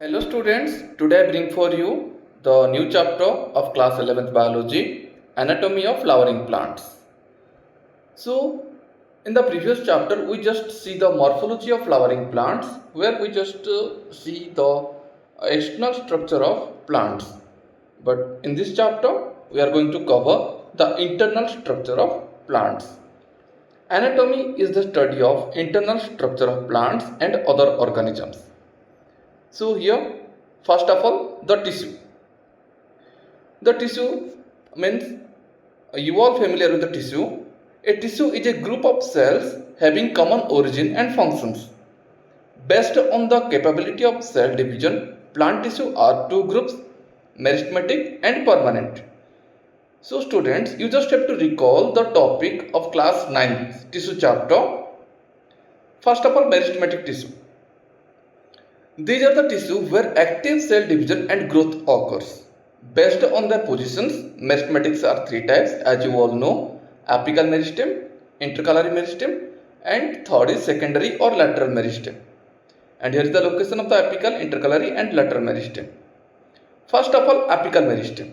Hello students, today I bring for you the new chapter of class 11th biology, anatomy of flowering plants. So in the previous chapter we just see the morphology of flowering plants, where we just see the external structure of plants. But in this chapter we are going to cover the internal structure of plants. Anatomy is the study of internal structure of plants and other organisms. So here, first of all, the tissue. The tissue means, you all familiar with the tissue. A tissue is a group of cells having common origin and functions. Based on the capability of cell division, plant tissue are two groups, meristematic and permanent. So students, you just have to recall the topic of class 9 tissue chapter. First of all, meristematic tissue. These are the tissues where active cell division and growth occurs. Based on their positions, meristematics are three types, as you all know: apical meristem, intercalary meristem, and third is secondary or lateral meristem. And here is the location of the apical, intercalary, and lateral meristem. First of all, apical meristem.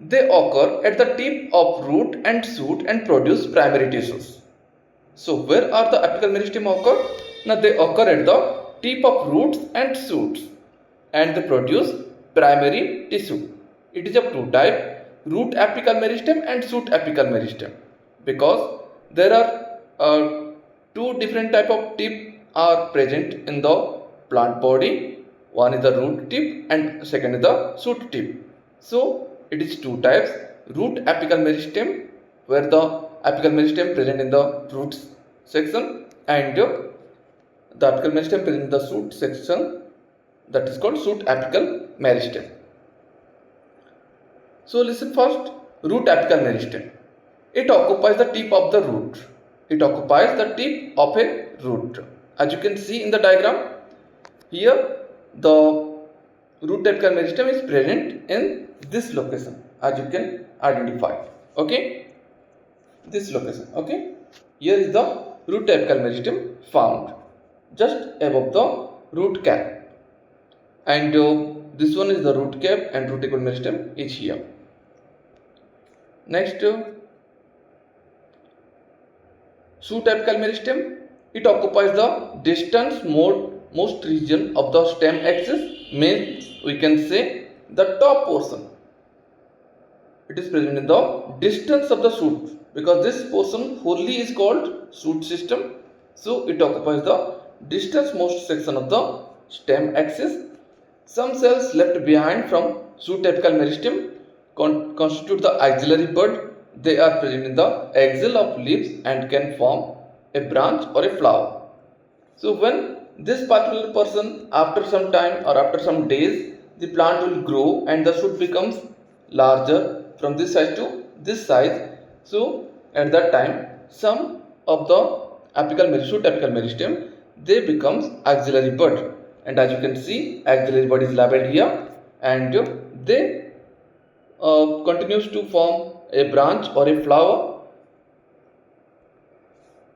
They occur at the tip of root and shoot and produce primary tissues. So where are the apical meristem occur? Now they occur at the tip of roots and shoots, and they produce primary tissue. It is of two types, root apical meristem and shoot apical meristem, because there are two different type of tip are present in the plant body. One is the root tip and second is the shoot tip. So it is two types, root apical meristem, where the apical meristem present in the roots section, and the apical meristem present in the shoot section, that is called shoot apical meristem. So listen first, root apical meristem. It occupies the tip of the root. It occupies the tip of a root. As you can see in the diagram, here the root apical meristem is present in this location, as you can identify. Okay, this location. Okay, here is the root apical meristem found just above the root cap, and this one is the root cap, and root apical meristem is here. Next, shoot apical meristem. It occupies the distance most region of the stem axis, means we can say the top portion. It is present in the distance of the shoot, because this portion wholly is called shoot system. So it occupies the distance most section of the stem axis. Some cells left behind from shoot apical meristem constitute the axillary bud. They are present in the axil of leaves and can form a branch or a flower. So when this particular person, after some time or after some days, the plant will grow and the shoot becomes larger from this size to this size. So at that time, some of the shoot apical meristem, they becomes axillary bud, and as you can see, axillary bud is labeled here, and they continues to form a branch or a flower.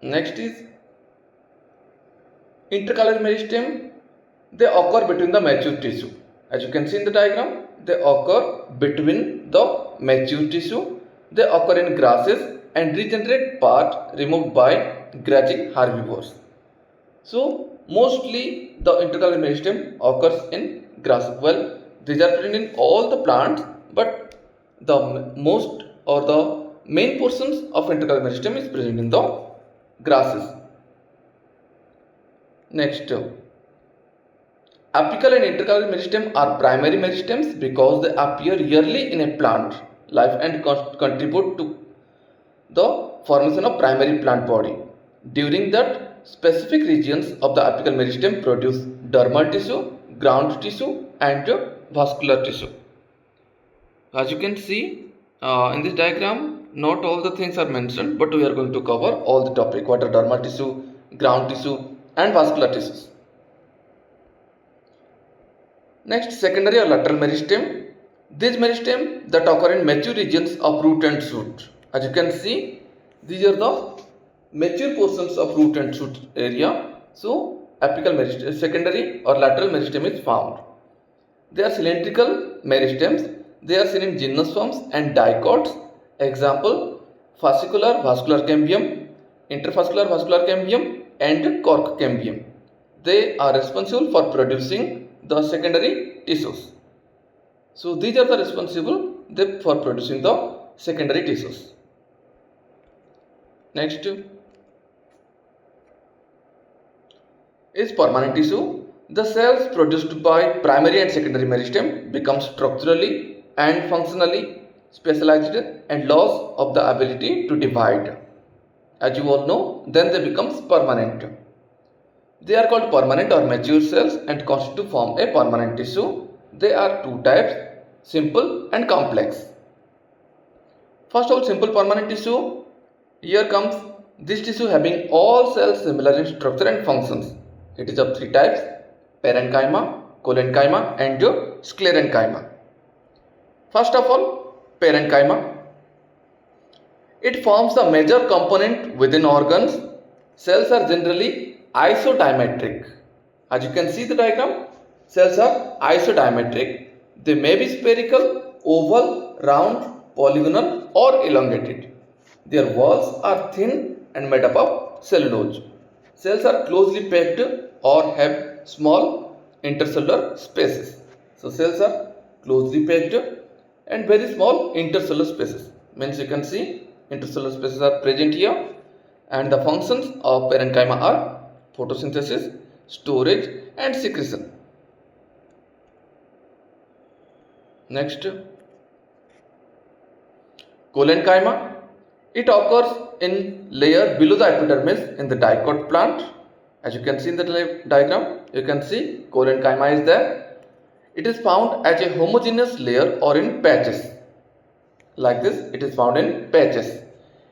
Next is intercalary meristem. They occur between the mature tissue. As you can see in the diagram, they occur between the mature tissue. They occur in grasses and regenerate part removed by grazing herbivores. So mostly the intercalary meristem occurs in grass. Well, these are present in all the plants, but the most or the main portions of intercalary meristem is present in the grasses. Next, apical and intercalary meristem are primary meristems because they appear yearly in a plant life and contribute to the formation of primary plant body. During that, specific regions of the apical meristem produce dermal tissue, ground tissue, and vascular tissue. As you can see in this diagram, not all the things are mentioned, but we are going to cover all the topic: what are dermal tissue, ground tissue, and vascular tissues. Next, secondary or lateral meristem. These meristem that occur in mature regions of root and shoot. As you can see, these are the mature portions of root and shoot area. So secondary or lateral meristem is found. They are cylindrical meristems. They are seen in gymnosperms and dicots. Example, fascicular vascular cambium, interfascicular vascular cambium and cork cambium. They are responsible for producing the secondary tissues. So these are the responsible for producing the secondary tissues. Next is permanent tissue. The cells produced by primary and secondary meristem become structurally and functionally specialized and lose of the ability to divide. As you all know, then they become permanent. They are called permanent or mature cells and constitute to form a permanent tissue. There are two types, simple and complex. First of all, simple permanent tissue. Here comes this tissue having all cells similar in structure and functions. It is of three types, parenchyma, collenchyma and sclerenchyma. First of all, parenchyma. It forms the major component within organs. Cells are generally isodiametric. As you can see the diagram, cells are isodiametric. They may be spherical, oval, round, polygonal or elongated. Their walls are thin and made up of cellulose. Cells are closely packed or have small intercellular spaces. So cells are closely packed and very small intercellular spaces. Means you can see intercellular spaces are present here, and the functions of parenchyma are photosynthesis, storage and secretion. Next, collenchyma. It occurs in layer below the epidermis in the dicot plant. As you can see in the diagram, you can see collenchyma is there. It is found as a homogeneous layer or in patches. Like this, it is found in patches.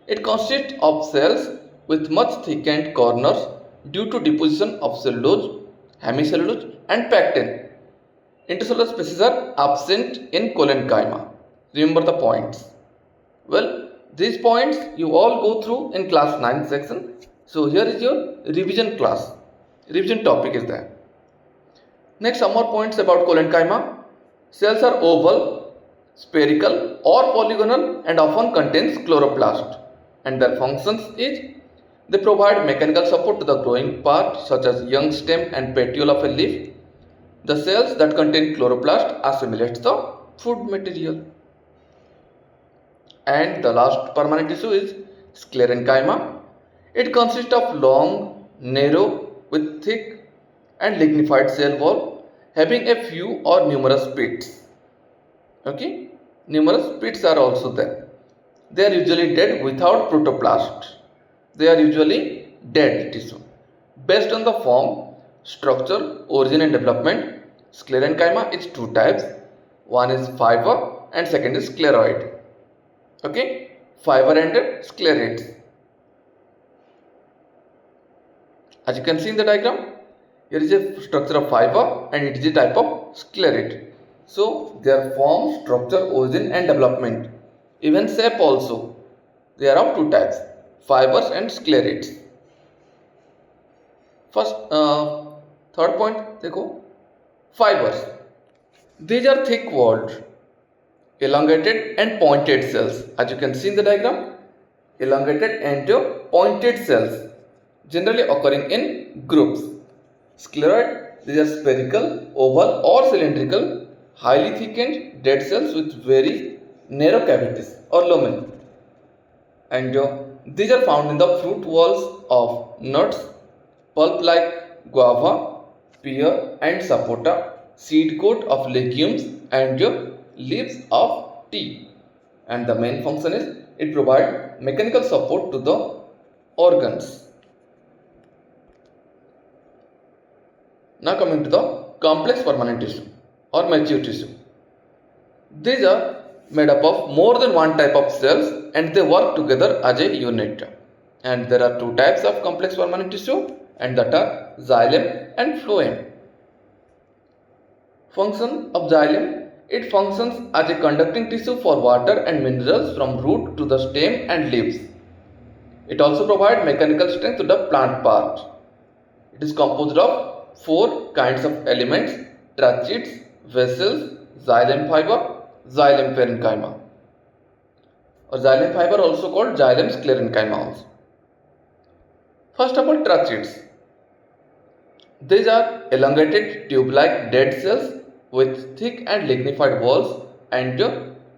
It consists of cells with much thickened corners due to deposition of cellulose, hemicellulose and pectin. Intercellular spaces are absent in collenchyma. Remember the points. Well, these points you all go through in class 9 section. So here is your revision class. Revision topic is there. Next, some more points about collenchyma. Cells are oval, spherical or polygonal and often contains chloroplast. And their functions is they provide mechanical support to the growing part such as young stem and petiole of a leaf. The cells that contain chloroplast assimilate the food material. And the last permanent tissue is sclerenchyma. It consists of long, narrow, with thick and lignified cell wall having a few or numerous pits. Okay, numerous pits are also there. They are usually dead without protoplast. They are usually dead tissue. Based on the form, structure, origin and development, sclerenchyma is two types. One is fiber and second is scleroid. Okay, fiber and sclerates. As you can see in the diagram, here is a structure of fiber and it is a type of sclerate. So their form, structure, origin and development, even shape also, they are of two types, fibers and sclerates. First, third point, देखो, fibers. These are thick-walled, elongated and pointed cells. As you can see in the diagram, elongated and pointed cells generally occurring in groups. Scleroid, these are spherical, oval or cylindrical, highly thickened dead cells with very narrow cavities or lumen. And these are found in the fruit walls of nuts, pulp like guava, pear and sapota, seed coat of legumes and leaves of tea. And the main function is it provides mechanical support to the organs. Now coming to the complex permanent tissue or mature tissue. These are made up of more than one type of cells and they work together as a unit. And there are two types of complex permanent tissue and that are xylem and phloem. Function of xylem: it functions as a conducting tissue for water and minerals from root to the stem and leaves. It also provides mechanical strength to the plant part. It is composed of 4 kinds of elements: tracheids, vessels, xylem fiber, xylem parenchyma, or xylem fiber also called xylem sclerenchyma also. First of all, tracheids. These are elongated tube-like dead cells with thick and lignified walls and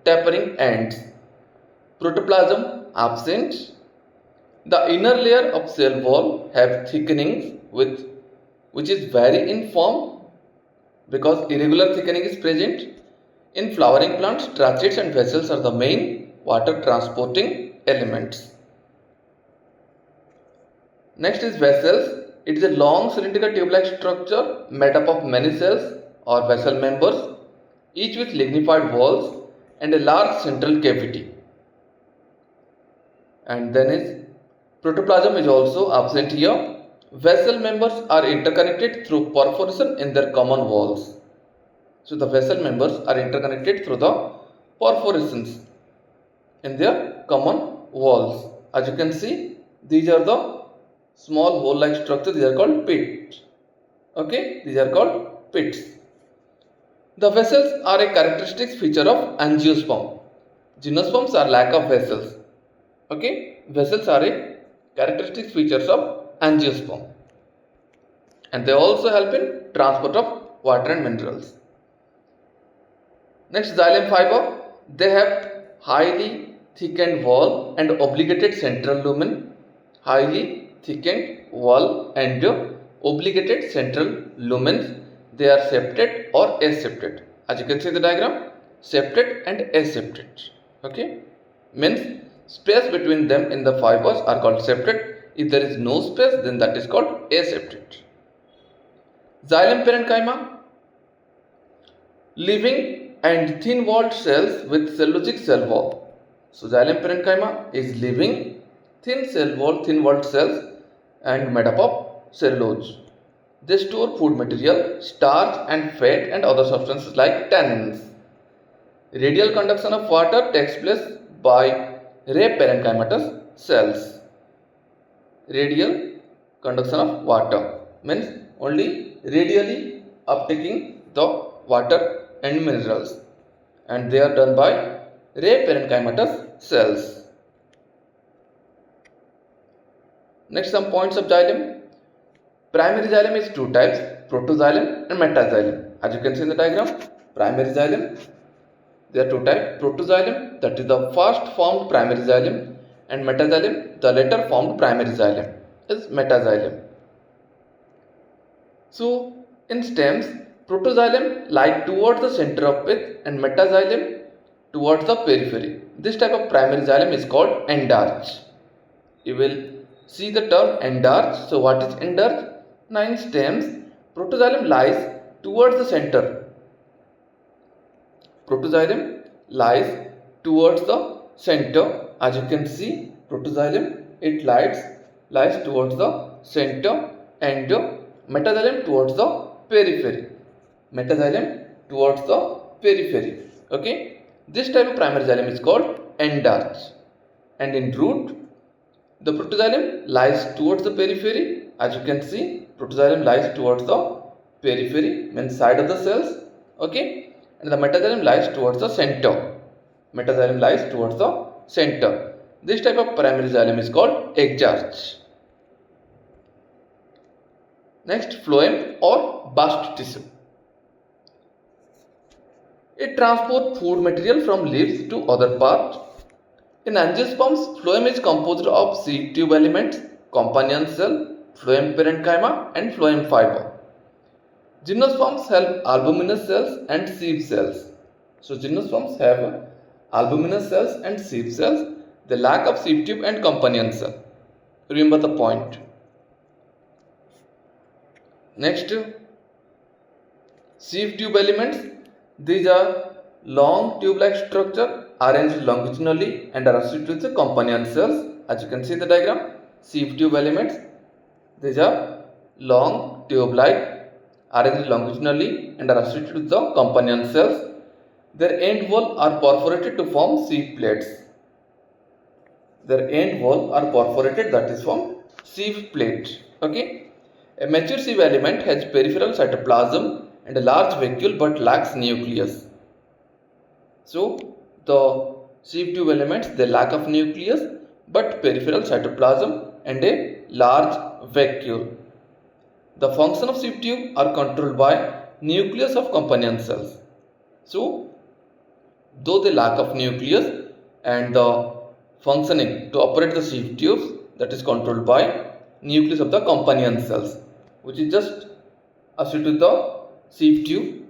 tapering ends. Protoplasm absent. The inner layer of cell wall have thickenings which is vary in form because irregular thickening is present. In flowering plants, tracheids and vessels are the main water transporting elements. Next is vessels. It is a long cylindrical tube-like structure made up of many cells or vessel members, each with lignified walls and a large central cavity. And then is protoplasm is also absent here. Vessel members are interconnected through perforation in their common walls. So the vessel members are interconnected through the perforations in their common walls. As you can see, these are the small hole-like structures. These are called pits. Okay, these are called pits. The vessels are a characteristic feature of angiosperm. Gymnosperms are lack of vessels. Okay, vessels are a characteristic features of angiosperm, and they also help in transport of water and minerals. Next, xylem fiber. They have highly thickened wall and obligated central lumen. Highly thickened wall and obligated central lumens. They are septate or aseptate. As you can see in the diagram, septate and aseptate. Okay, means space between them in the fibers are called septate. If there is no space, then that is called aseptate. Xylem parenchyma, living and thin walled cells with cellulosic cell wall. So xylem parenchyma is living, thin walled cells and made up of cellulose. They store food material, starch and fat and other substances like tannins. Radial conduction of water takes place by ray parenchymatous cells. Radial conduction of water means only radially uptaking the water and minerals, and they are done by ray parenchymatous cells. Next, some points of xylem. Primary xylem is two types: protoxylem and metaxylem. As you can see in the diagram, primary xylem, there are two types: protoxylem, that is the first formed primary xylem, and metaxylem, the later formed primary xylem, is metaxylem. So, in stems, protoxylem lie towards the center of pith and metaxylem towards the periphery. This type of primary xylem is called endarch. You will see the term endarch. So, what is endarch? Now, in stems, protoxylem lies towards the center. Protoxylem lies towards the center. As you can see, protoxylem, it lies towards the center, and metaxylem towards the periphery. Metaxylem towards the periphery. Okay, this type of primary xylem is called endarch. And in root, the protoxylem lies towards the periphery. As you can see, protoxylem lies towards the periphery, means side of the cells. Okay, and the metaxylem lies towards the center. Metaxylem lies towards the center. This type of primary xylem is called exarch. Next, phloem or bast tissue. It transports food material from leaves to other parts. In angiosperms, phloem is composed of seed tube elements, companion cell, phloem parenchyma and phloem fiber. Gymnosperms have albuminous cells and sieve cells. So gymnosperms have albuminous cells and sieve cells. They lack of sieve tube and companion cell. Remember the point. Next, sieve tube elements. These are long tube-like structure arranged longitudinally and are associated with companion cells. As you can see in the diagram, sieve tube elements. These are long tube-like arranged longitudinally and are associated with the companion cells. Their end wall are perforated to form sieve plates. Their end wall are perforated, that is from sieve plate. Okay. A mature sieve element has peripheral cytoplasm and a large vacuole but lacks nucleus. So the sieve tube elements, they lack of nucleus but peripheral cytoplasm and a large vacuole. The function of sieve tube are controlled by nucleus of companion cells. So though they lack of nucleus and the functioning to operate the sieve tubes, that is controlled by nucleus of the companion cells, which is just associated with the sieve tube.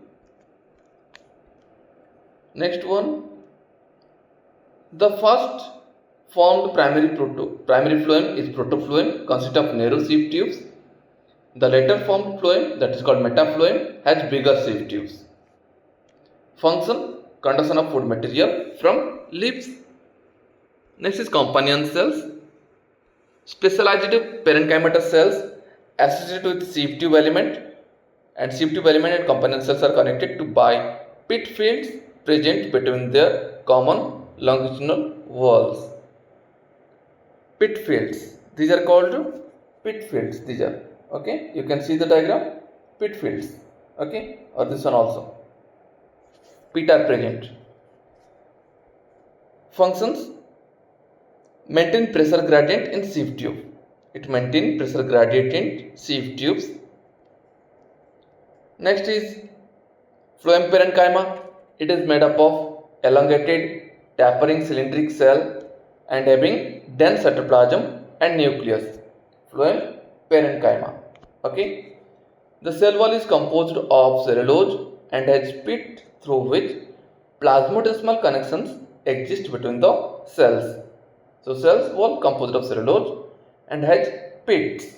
Next one, the first formed primary phloem is protoploem, consists of narrow sieve tubes. The later formed phloem, that is called metaploem, has bigger sieve tubes. Function, conduction of food material from leaves. Next is companion cells. Specialized parenchymatous cells associated with sieve tube element, and sieve tube element and companion cells are connected to by pit fields present between their common longitudinal walls. Pit fields, these are called pit fields. These are, okay, you can see the diagram, pit fields, okay, or this one also, pit are present. Functions, maintain pressure gradient in sieve tube. It maintains pressure gradient in sieve tubes. Next is phloem parenchyma. It is made up of elongated tapering cylindric cell and having dense cytoplasm and nucleus. Phloem parenchyma. Okay. The cell wall is composed of cellulose and has pit through which plasmodesmal connections exist between the cells. So cells wall composed of cellulose and has pits.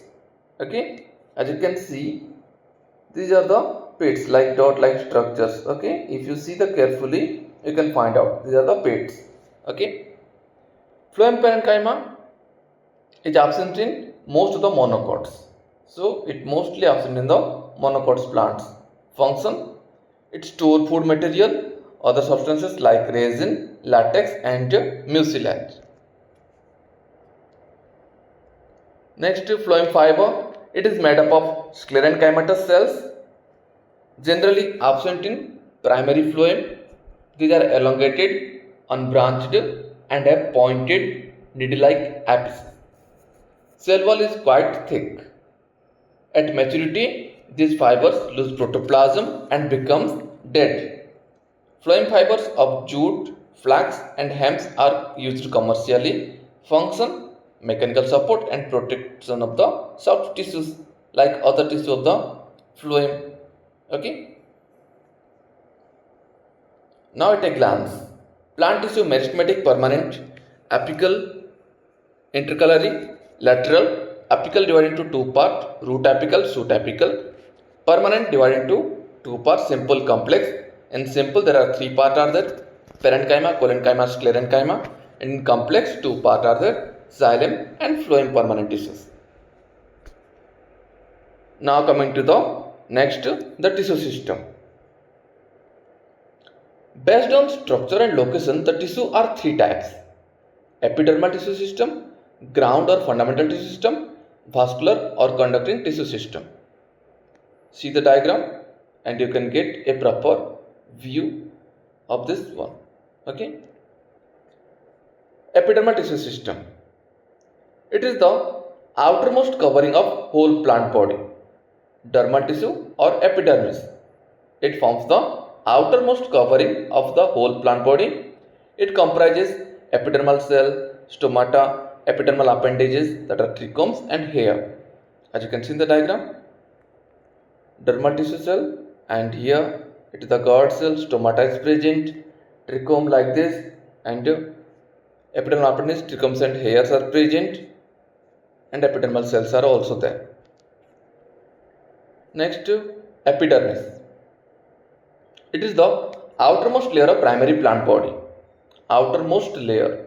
Okay, as you can see, these are the pits, like dot-like structures. Okay, if you see the carefully, you can find out these are the pits. Okay, phloem parenchyma is absent in most of the monocots. So it mostly absent in the monocots plants. Function, it stores food material, other substances like resin, latex and mucilage. Next, phloem fiber. It is made up of sclerenchymatous cells, generally absent in primary phloem. These are elongated, unbranched and have pointed needle-like apices. Cell wall is quite thick. At maturity, these fibers lose protoplasm and becomes dead. Phloem fibers of jute, flax and hemp are used commercially. Function, mechanical support and protection of the soft tissues like other tissue of the phloem. Okay. Now at a glance, plant tissue meristematic, permanent, apical, intercalary, lateral. Apical divided into two parts, root apical, shoot apical. Permanent divided into two parts, simple, complex. In simple there are three parts are there, parenchyma, collenchyma, sclerenchyma. In complex two parts are there, xylem and phloem permanent tissues. Now coming to the next, the tissue system. Based on structure and location, the tissue are three types: epidermal tissue system, ground or fundamental tissue system, vascular or conducting tissue system. See the diagram and you can get a proper view of this one. Okay. Epidermal tissue system. It is the outermost covering of whole plant body. Dermal tissue or epidermis. It forms the outermost covering of the whole plant body. It comprises epidermal cell, stomata, epidermal appendages, that are trichomes and hair. As you can see in the diagram, dermal tissue cell, and here it is the guard cell, stomata is present, trichome like this, and epidermal appendages, trichomes and hairs are present, and epidermal cells are also there. Next, epidermis. It is the outermost layer of primary plant body. Outermost layer.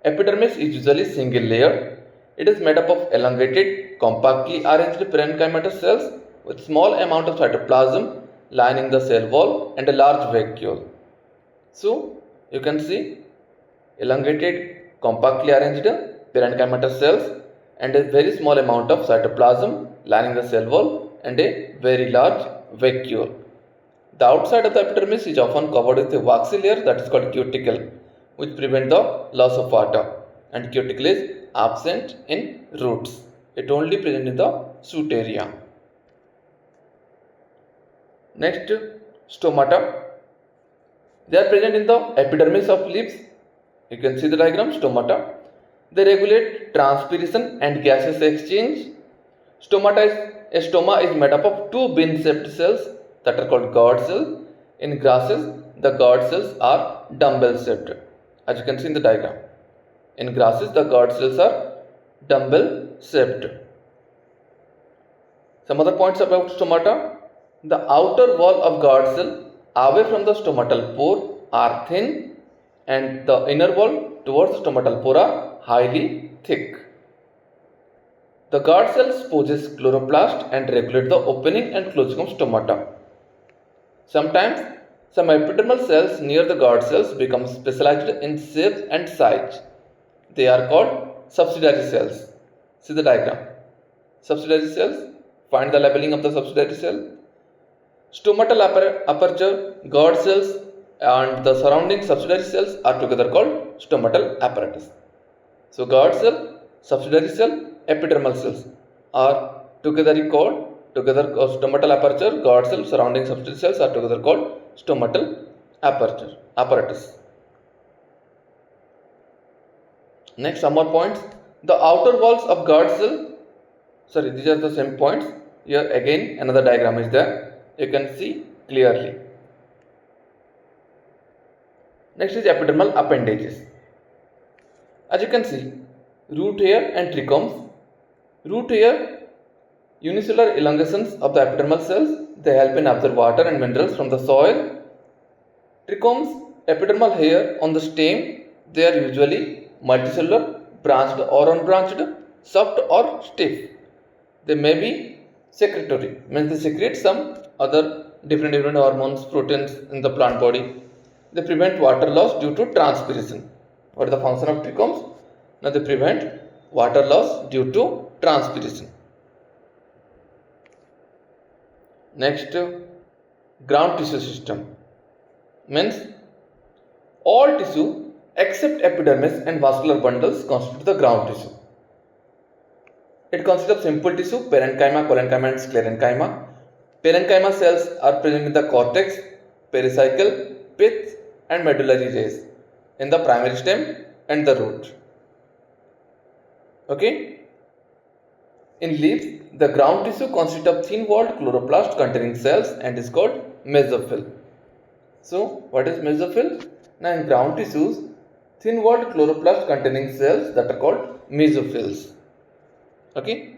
Epidermis is usually single layer. It is made up of elongated, compactly arranged parenchymatous cells with small amount of cytoplasm lining the cell wall and a large vacuole. So you can see elongated, compactly arranged parenchymatous cells and a very small amount of cytoplasm lining the cell wall and a very large vacuole. The outside of the epidermis is often covered with a waxy layer that is called cuticle, which prevents the loss of water, and cuticle is absent in roots. It only present in the shoot area. Next, stomata. They are present in the epidermis of leaves. You can see the diagram, stomata. They regulate transpiration and gaseous exchange. A stoma is made up of two bean-shaped cells that are called gourd cells. In grasses, the gourd cells are dumbbell-shaped, as you can see in the diagram. In grasses, the gourd cells are dumbbell-shaped. Some other points about stomata. The outer wall of gourd cell away from the stomatal pore are thin, and the inner wall towards the stomatal pore are highly thick. The gourd cells possess chloroplast and regulate the opening and closing of stomata. Sometimes, some epidermal cells near the gourd cells become specialized in shape and size. They are called subsidiary cells. See the diagram. Subsidiary cells. Find the labeling of the subsidiary cell. Stomatal aperture, gourd cells and the surrounding subsidiary cells are together called stomatal apparatus. So gourd cell, subsidiary cell, epidermal cells are together called stomatal aperture, gourd cell, surrounding subsidiary cells are together called stomatal apparatus. Next, some more points. The outer walls of gourd cell, these are the same points. Here again another diagram is there. You can see clearly. Next is epidermal appendages. As you can see, root hair and trichomes. Root hair, unicellular elongations of the epidermal cells. They help in absorb water and minerals from the soil. Trichomes, epidermal hair on the stem. They are usually multicellular, branched or unbranched, soft or stiff. They may be secretory, means they secrete some other different hormones, proteins in the plant body. They prevent water loss due to transpiration. What is the function of trichomes? Now they prevent water loss due to transpiration. Next, ground tissue system means all tissue except epidermis and vascular bundles constitute the ground tissue. It consists of simple tissue, parenchyma, collenchyma and sclerenchyma. Parenchyma cells are present in the cortex, pericycle, pith and medullary rays, in the primary stem and the root. Okay. In leaves, the ground tissue consists of thin-walled chloroplast containing cells and is called mesophyll. So, what is mesophyll? Now, in ground tissues, thin-walled chloroplast containing cells that are called mesophylls. Okay.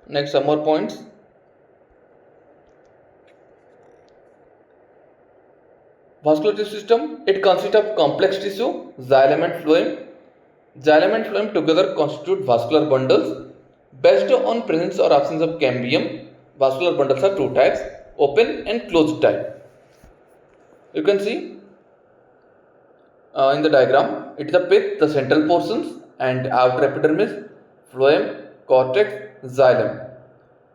Next, some more points. Vascular tissue system, it consists of complex tissue, xylem and phloem. Xylem and phloem together constitute vascular bundles. Based on presence or absence of cambium, vascular bundles are two types, open and closed type. You can see in the diagram, it is the pith, the central portions, and outer epidermis, phloem, cortex, xylem.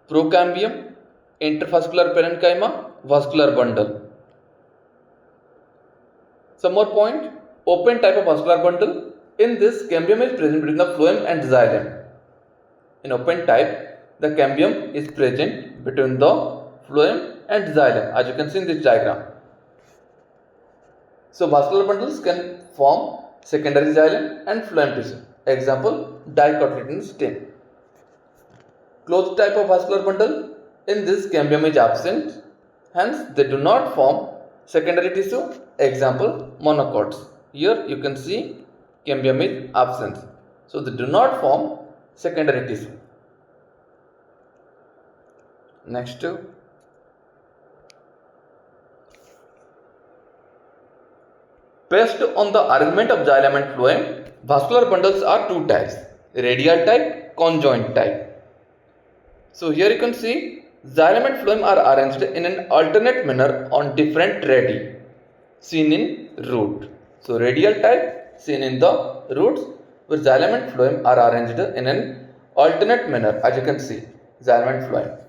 Procambium, intervascular parenchyma, vascular bundle. Some more point, open type of vascular bundle. In this, cambium is present between the phloem and xylem. In open type, the cambium is present between the phloem and xylem, as you can see in this diagram. So, vascular bundles can form secondary xylem and phloem tissue. Example, dicotyledon stem. Closed type of vascular bundle, in this cambium is absent, hence they do not form secondary tissue. Example, monocots. Here you can see cambium is absent, so they do not form secondary tissue. Next, based on the arrangement of xylem and phloem, vascular bundles are two types, radial type, conjoint type. So here you can see xylem and phloem are arranged in an alternate manner on different radii, seen in root. So radial type seen in the roots, where xylem and phloem are arranged in an alternate manner, as you can see, xylem and phloem.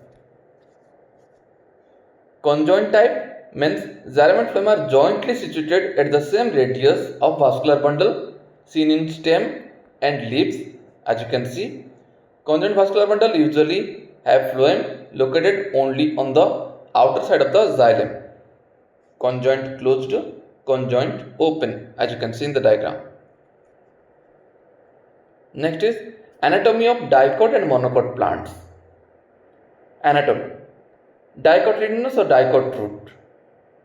Conjoint type means xylem and phloem are jointly situated at the same radius of vascular bundle seen in stem and leaves, as you can see. Conjoint vascular bundle usually have phloem located only on the outer side of the xylem. Conjoint closed, conjoint open, as you can see in the diagram. Next is anatomy of dicot and monocot plants. Anatomy. Dicotyledonous or dicot root.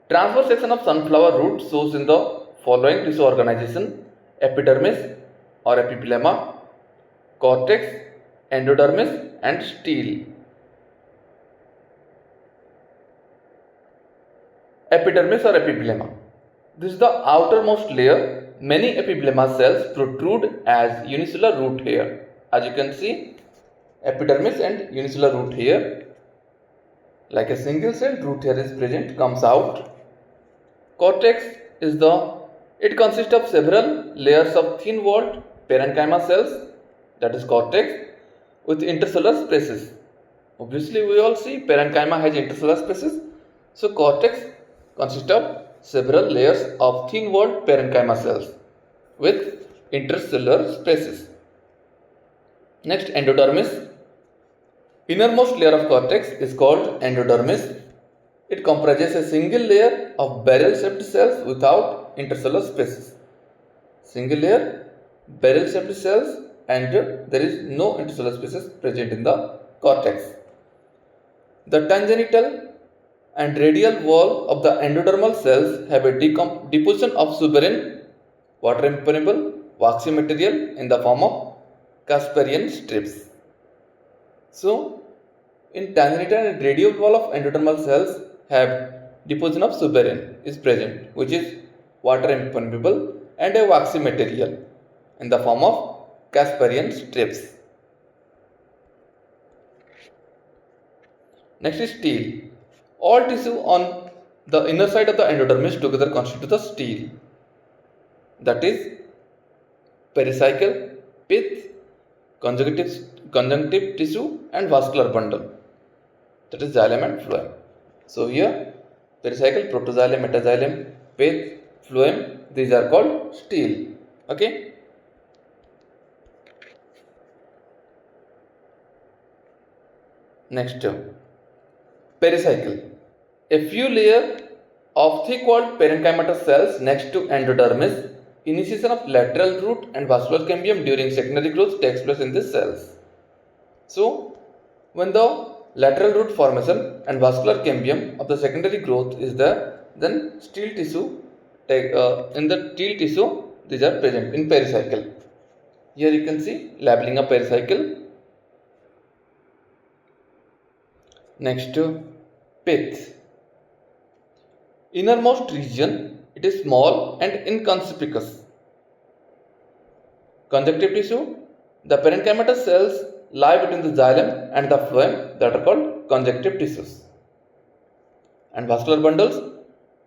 Transverse section of sunflower root shows in the following tissue organization: epidermis or epiblema, cortex, endodermis and stele. Epidermis or epiblema. This is the outermost layer. Many epiblema cells protrude as unicellular root hair. As you can see, epidermis and unicellular root hair. Like a single cell root hair is present, comes out. Cortex is it consists of several layers of thin-walled parenchyma cells, that is cortex, with intercellular spaces. Obviously, we all see parenchyma has intercellular spaces. So, cortex consists of several layers of thin-walled parenchyma cells with intercellular spaces. Next, endodermis. Innermost layer of cortex is called endodermis. It comprises a single layer of barrel-shaped cells without intercellular spaces. Single layer, barrel-shaped cells, and there is no intercellular spaces present in the cortex. The tangential and radial wall of the endodermal cells have a deposition of suberin, water impermeable, waxy material in the form of Casparian strips. So, in tangential and radial wall of endodermal cells have deposition of suberin is present, which is water impermeable and a waxy material in the form of Casparian strips. Next is stele. All tissue on the inner side of the endodermis together constitute the stele. That is pericycle, pith, conjunctive tissue and vascular bundle. That is xylem and phloem. So here pericycle, protoxylem, metaxylem, pith, phloem, these are called stele. Okay. Next, pericycle. A few layers of thick-walled parenchymatous cells next to endodermis. Initiation of lateral root and vascular cambium during secondary growth takes place in these cells. So, when the lateral root formation and vascular cambium of the secondary growth is there, then stele tissue in the stele tissue these are present in pericycle. Here you can see labeling of pericycle. Next, pith. Innermost region, it is small and inconspicuous. Conjunctive tissue, the parenchymatous cells lie between the xylem and the phloem, that are called conjunctive tissues. And vascular bundles,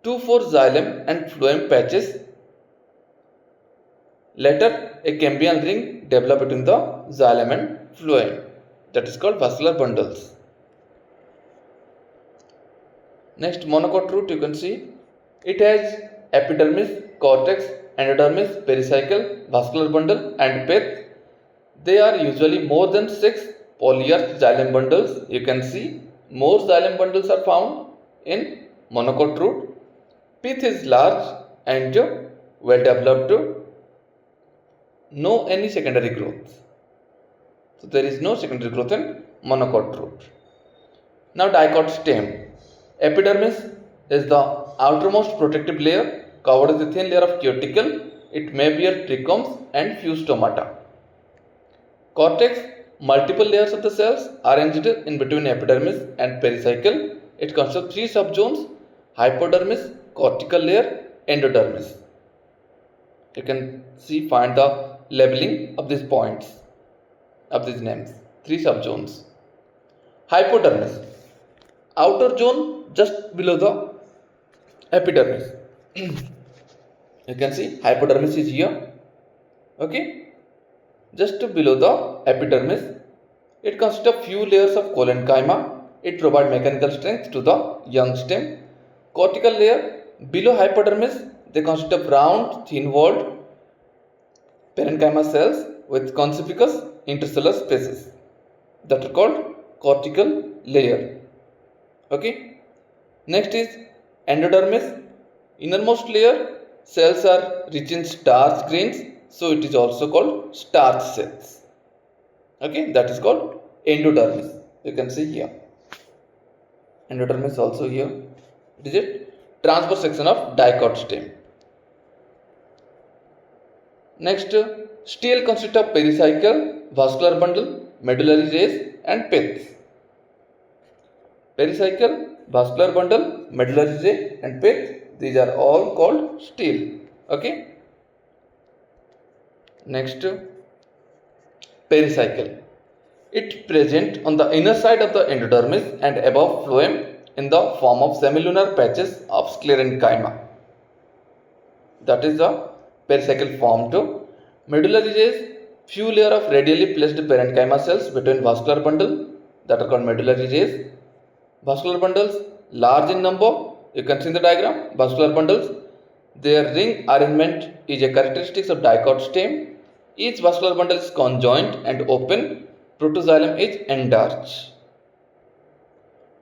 2-4 xylem and phloem patches. Later, a cambial ring develop between the xylem and phloem, that is called vascular bundles. Next, monocot root, you can see it has epidermis, cortex, endodermis, pericycle, vascular bundle and pith. They are usually more than 6 polyarch xylem bundles. You can see more xylem bundles are found in monocot root. Pith is large and well developed. No any secondary growth. So there is no secondary growth in monocot root. Now dicot stem. Epidermis is the outermost protective layer covered with a thin layer of cuticle. It may bear trichomes and few stomata. Cortex, multiple layers of the cells arranged in between epidermis and pericycle. It consists of 3 subzones: hypodermis, cortical layer, endodermis. You can see, find the labeling of these points, of these names. 3 subzones. Hypodermis, outer zone just below the epidermis. You can see hypodermis is here. Okay, just below the epidermis. It consists of few layers of collenchyma. It provides mechanical strength to the young stem. Cortical layer below hypodermis, they consist of round, thin-walled parenchyma cells with conspicuous intercellular spaces that are called cortical layer. Okay. Next is endodermis. Innermost layer cells are rich in starch grains, so it is also called starch cells. Okay, that is called endodermis. You can see here. Endodermis also here. It is a transverse section of dicot stem. Next, stele consists of pericycle, vascular bundle, medullary rays and pith. Pericycle, vascular bundle, medullary ray and pith, these are all called stele. Okay. Next, pericycle. It present on the inner side of the endodermis and above phloem in the form of semilunar patches of sclerenchyma. That is the pericycle formed. Medullary rays, few layer of radially placed parenchyma cells between vascular bundle, that are called medullary rays. Vascular bundles large in number, you can see in the diagram. Vascular bundles, their ring arrangement is a characteristic of dicot stem. Each vascular bundle is conjoined and open. Protoxylem is endarch.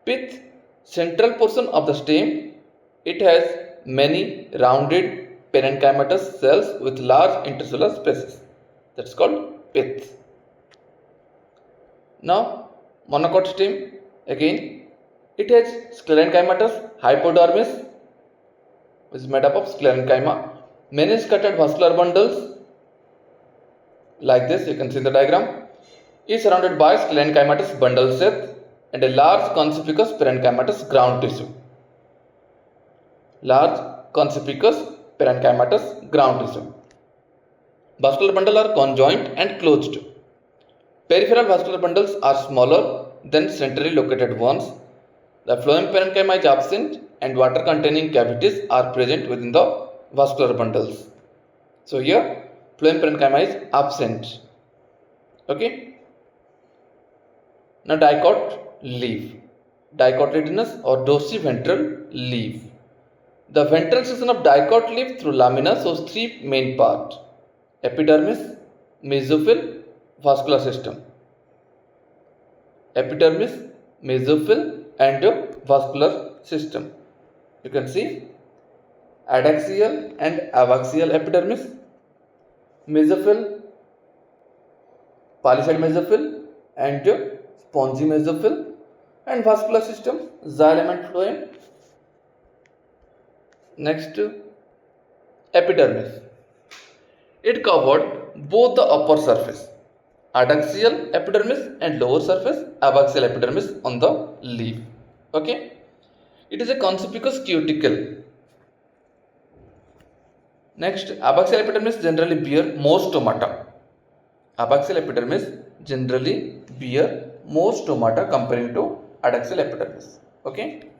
Pith, central portion of the stem, it has many rounded parenchymatous cells with large intercellular spaces. That's called pith. Now, monocot stem, again, it has sclerenchymatous hypodermis, which is made up of sclerenchyma. Many scattered vascular bundles, like this, you can see in the diagram, is surrounded by sclerenchymatous bundle set and a large conspicuous parenchymatous ground tissue. Large conspicuous parenchymatous ground tissue. Vascular bundles are conjoined and closed. Peripheral vascular bundles are smaller than centrally located ones. The phloem parenchyma is absent and water containing cavities are present within the vascular bundles. So here phloem parenchyma is absent. Okay. Now dicot leaf, dicotyledonous or dorsiventral leaf. The ventral section of dicot leaf through lamina shows three main parts: epidermis, mesophyll, vascular system. Epidermis, mesophyll and vascular system. You can see adaxial and avaxial epidermis, mesophyll, palisade mesophyll and spongy mesophyll, and vascular system, xylem and phloem. Next, epidermis. It covered both the upper surface, adaxial epidermis, and lower surface, avaxial epidermis on the leaf. Okay. It is a conspicuous cuticle. Next, abaxial epidermis generally bear more stomata. Abaxial epidermis generally bear more stomata comparing to adaxial epidermis. Okay.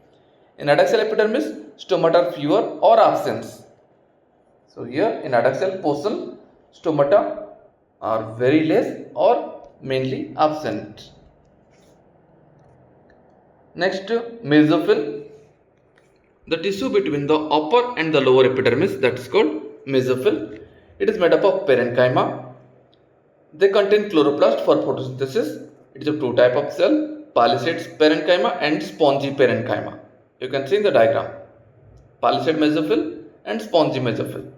In adaxial epidermis, stomata are fewer or absent. So here in adaxial portion, stomata are very less or mainly absent. Next, mesophyll. The tissue between the upper and the lower epidermis, that is called mesophyll. It is made up of parenchyma. They contain chloroplast for photosynthesis. It is of two types of cell, palisade parenchyma and spongy parenchyma. You can see in the diagram, palisade mesophyll and spongy mesophyll.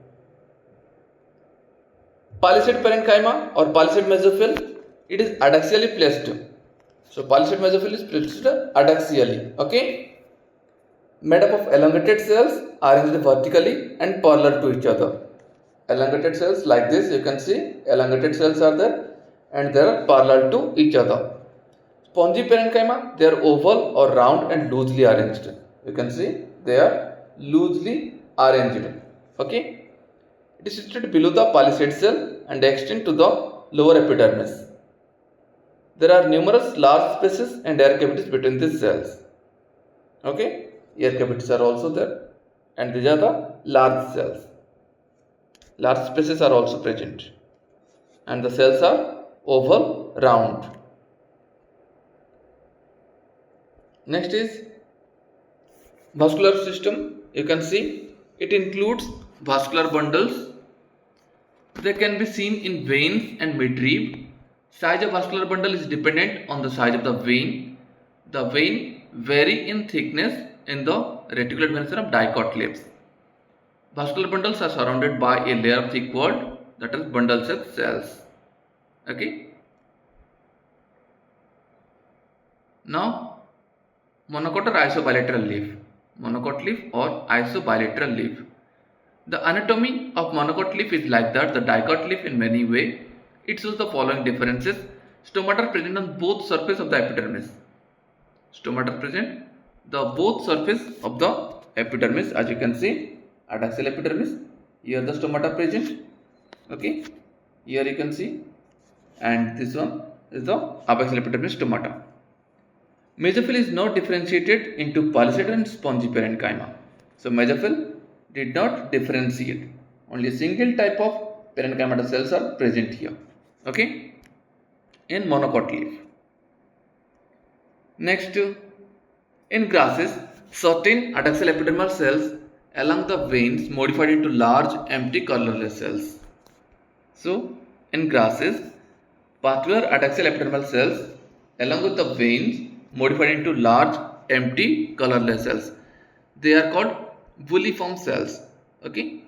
Palisade parenchyma or palisade mesophyll, it is adaxially placed. So palisade mesophyll is placed adaxially. Okay. Made up of elongated cells arranged vertically and parallel to each other. Elongated cells like this, you can see elongated cells are there and they are parallel to each other. Spongy parenchyma, they are oval or round and loosely arranged. You can see they are loosely arranged. Okay. It is situated below the palisade cell and extend to the lower epidermis. There are numerous large spaces and air cavities between these cells. Okay. Air cavities are also there and these are the large cells. Large spaces are also present and the cells are oval, round. Next is vascular system. You can see it includes vascular bundles. They can be seen in veins and midrib. Size of vascular bundle is dependent on the size of the vein. The vein vary in thickness in the reticular veins of dicot leaves. Vascular bundles are surrounded by a layer of thick wall, that is bundle cells. Okay. Now, monocot or isobilateral leaf. Monocot leaf or isobilateral leaf. The anatomy of monocot leaf is like that, the dicot leaf in many ways. It shows the following differences. Stomata present on both surface of the epidermis. Stomata present the both surface of the epidermis, as you can see, adaxial epidermis. Here the stomata present. Okay. Here you can see, and this one is the abaxial epidermis stomata. Mesophyll is not differentiated into palisade and spongy parenchyma. So mesophyll did not differentiate. Only a single type of parenchyma cells are present here. Okay, in monocot leaf. Next, in grasses, certain adaxial epidermal cells along the veins modified into large empty colorless cells. So, in grasses, particular adaxial epidermal cells along with the veins modified into large empty colorless cells. They are called bulliform cells. Okay,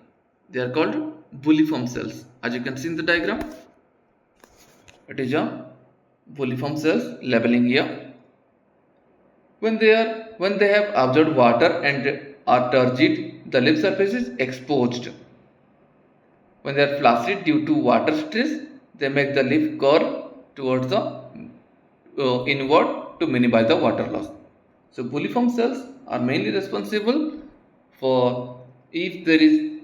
they are called bulliform cells. As you can see in the diagram, it is a bulliform cells labeling here. When they have absorbed water and are turgid, the leaf surface is exposed. When they are flaccid due to water stress, they make the leaf curl towards the inward to minimize the water loss. So bulliform cells are mainly responsible for if there is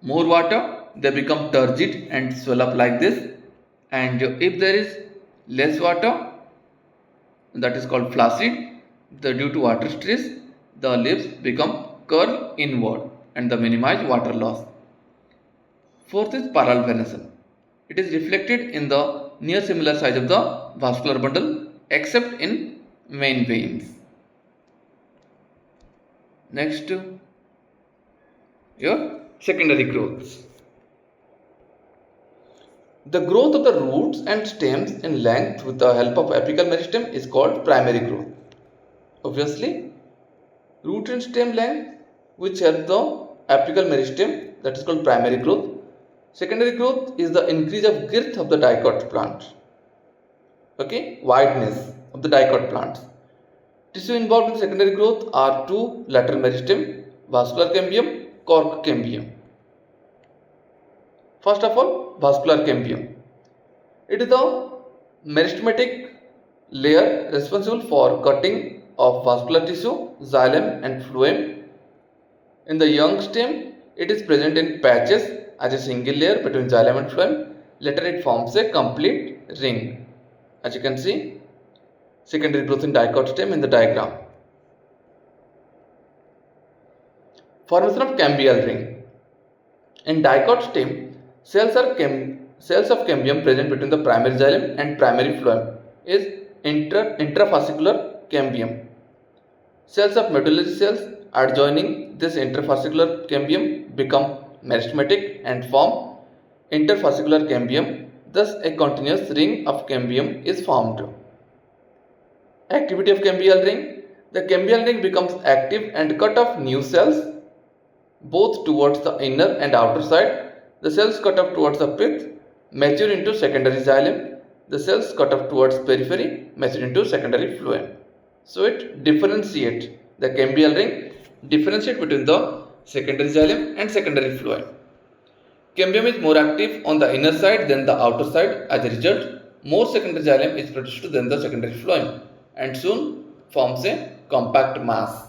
more water, they become turgid and swell up like this, and if there is less water, that is called flaccid, due to water stress, the leaves become curl inward and the minimize water loss. Fourth is parallel venation. It is reflected in the near similar size of the vascular bundle except in main veins. Next, your secondary growths. The growth of the roots and stems in length with the help of apical meristem is called primary growth. Obviously, root and stem length which help the apical meristem, that is called primary growth. Secondary growth is the increase of girth of the dicot plant. Okay, wideness of the dicot plants. Tissue involved in secondary growth are two lateral meristem, vascular cambium, cork cambium. First of all, vascular cambium. It is the meristematic layer responsible for cutting of vascular tissue, xylem and phloem. In the young stem, it is present in patches as a single layer between xylem and phloem. Later it forms a complete ring. As you can see, secondary growth in dicot stem in the diagram. Formation of cambial ring. In dicot stem, cells of cambium present between the primary xylem and primary phloem is intrafascicular cambium. Cells of medullary cells adjoining this intrafascicular cambium become meristematic and form interfascicular cambium. Thus, a continuous ring of cambium is formed. Activity of cambial ring. The cambial ring becomes active and cut off new cells both towards the inner and outer side. The cells cut off towards the pith mature into secondary xylem. The cells cut off towards periphery mature into secondary phloem. So it differentiates, the cambial ring differentiate between the secondary xylem and secondary phloem. Cambium is more active on the inner side than the outer side. As a result, more secondary xylem is produced than the secondary phloem and soon forms a compact mass.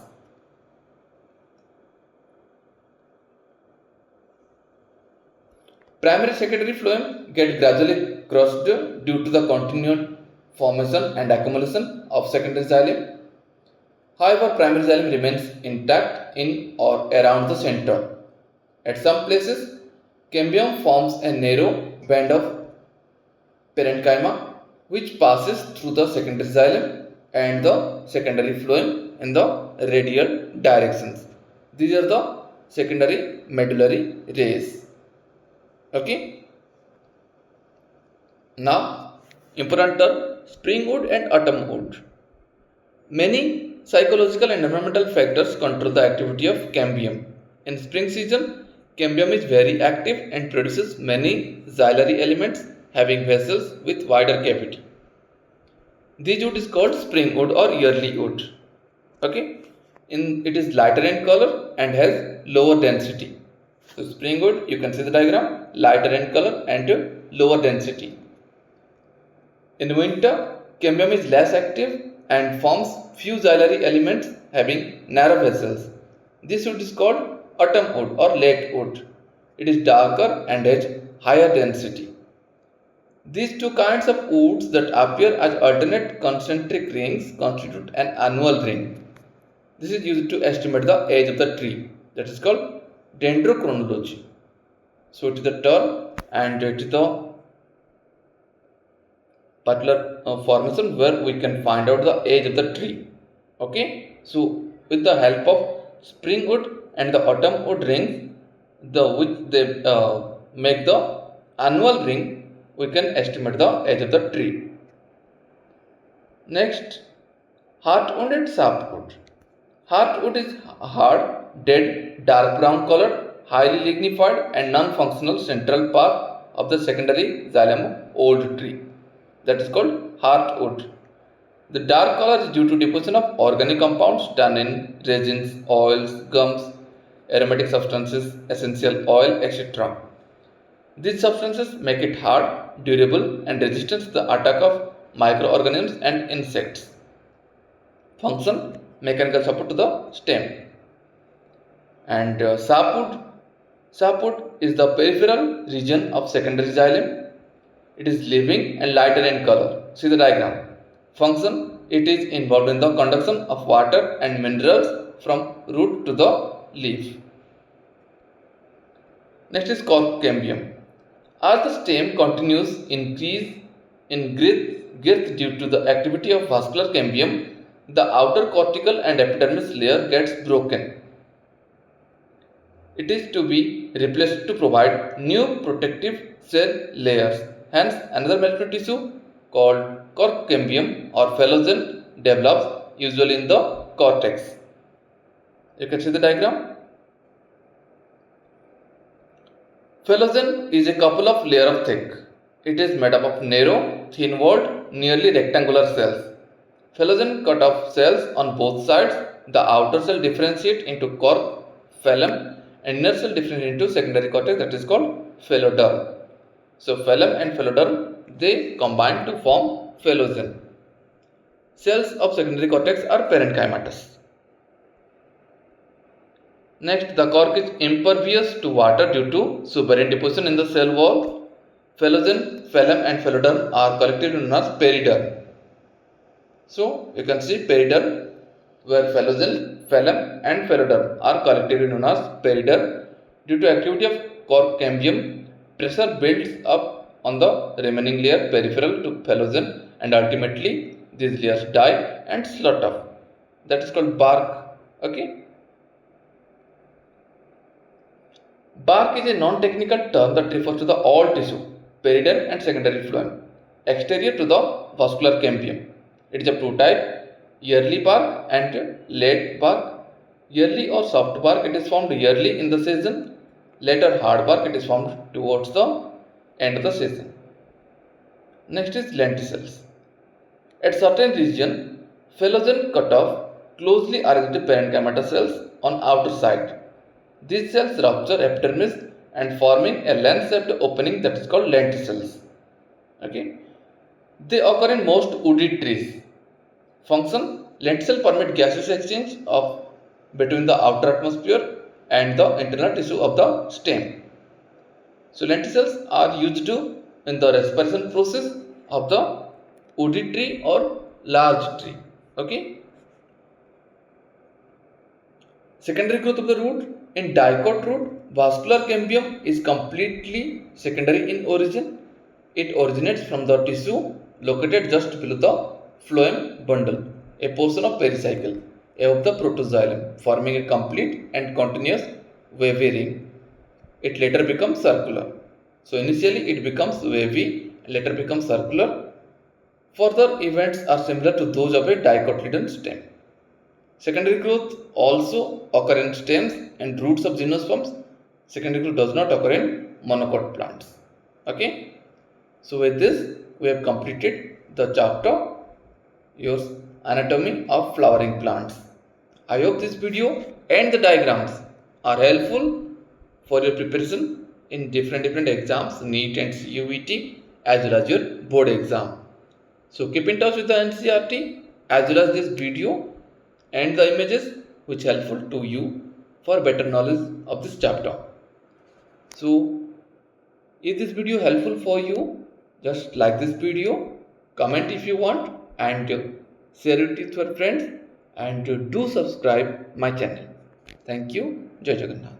Primary secondary phloem get gradually crushed due to the continued formation and accumulation of secondary xylem. However, primary xylem remains intact in or around the center. At some places, cambium forms a narrow band of parenchyma which passes through the secondary xylem. and the secondary phloem in the radial directions. These are the secondary medullary rays. Okay. Now, important term, spring wood and autumn wood. Many psychological and environmental factors control the activity of cambium. In spring season, cambium is very active and produces many xylary elements having vessels with wider cavity. This wood is called spring wood or yearly wood. Okay, it is lighter in color and has lower density. So spring wood, you can see the diagram, lighter in color and lower density. In winter, cambium is less active and forms few xylary elements having narrow vessels. This wood is called autumn wood or late wood. It is darker and has higher density. These two kinds of woods that appear as alternate concentric rings constitute an annual ring. This is used to estimate the age of the tree. That is called dendrochronology. So it is the term and it is the particular formation where we can find out the age of the tree. Okay. So with the help of spring wood and the autumn wood rings, which they make the annual ring, we can estimate the age of the tree. Next, heartwood and sapwood. Heartwood is hard, dead, dark brown colored, highly lignified and non-functional central part of the secondary xylem of old tree. That is called heartwood. The dark color is due to deposition of organic compounds, tannin, resins, oils, gums, aromatic substances, essential oil, etc. These substances make it hard, durable and resistant to the attack of microorganisms and insects. Function, mechanical support to the stem. And sapwood. Sapwood is the peripheral region of secondary xylem. It is living and lighter in color. See the diagram. Function, it is involved in the conduction of water and minerals from root to the leaf. Next is cork cambium. As the stem continues increase in girth due to the activity of vascular cambium, the outer cortical and epidermis layer gets broken. It is to be replaced to provide new protective cell layers. Hence, another vascular tissue called cork cambium or phellogen develops usually in the cortex. You can see the diagram. Phellogen is a couple of layers thick. It is made up of narrow, thin-walled, nearly rectangular cells. Phellogen cut off cells on both sides. The outer cell differentiate into cork, phellem, and inner cell differentiate into secondary cortex, that is called phelloderm. So phellem and phelloderm, they combine to form phellogen. Cells of secondary cortex are parenchymatous. Next, the cork is impervious to water due to suberin deposition in the cell wall. Phellogen, phellem and phelloderm are collectively known as periderm. So, you can see periderm where phellogen, phellem and phelloderm are collectively known as periderm. Due to activity of cork cambium, pressure builds up on the remaining layer peripheral to phellogen and ultimately these layers die and slut off. That is called bark. Okay. Bark is a non-technical term that refers to the all tissue, periderm and secondary phloem, exterior to the vascular cambium. It is a two type, yearly bark and late bark. Yearly or soft bark, it is formed yearly in the season. Later hard bark, it is formed towards the end of the season. Next is lenticels. At certain region, phellogen cut off closely arranged parenchymatous cells on outer side. These cells rupture epidermis and forming a lens-shaped opening that is called lenticels. Okay. They occur in most woody trees. Function, lenticel permit gaseous exchange of between the outer atmosphere and the internal tissue of the stem. So lenticels are used in the respiration process of the woody tree or large tree. Okay. Secondary growth of the root. In dicot root, vascular cambium is completely secondary in origin. It originates from the tissue located just below the phloem bundle. a portion of pericycle of the protoxylem, forming a complete and continuous wavy ring. It later becomes circular. So initially it becomes wavy, later becomes circular. Further events are similar to those of a dicotyledon stem. Secondary growth also occur in stems and roots of gymnosperms. Secondary growth does not occur in monocot plants. Okay. So with this we have completed the chapter your anatomy of flowering plants. I hope this video and the diagrams are helpful for your preparation in different exams, NEET and CUET, as well as your board exam. So keep in touch with the NCERT as well as this video and the images which helpful to you for better knowledge of this chapter. So if this video helpful for you, just like this video, comment if you want, and share it with your friends, and do subscribe my channel. Thank you. Jai Jagannath.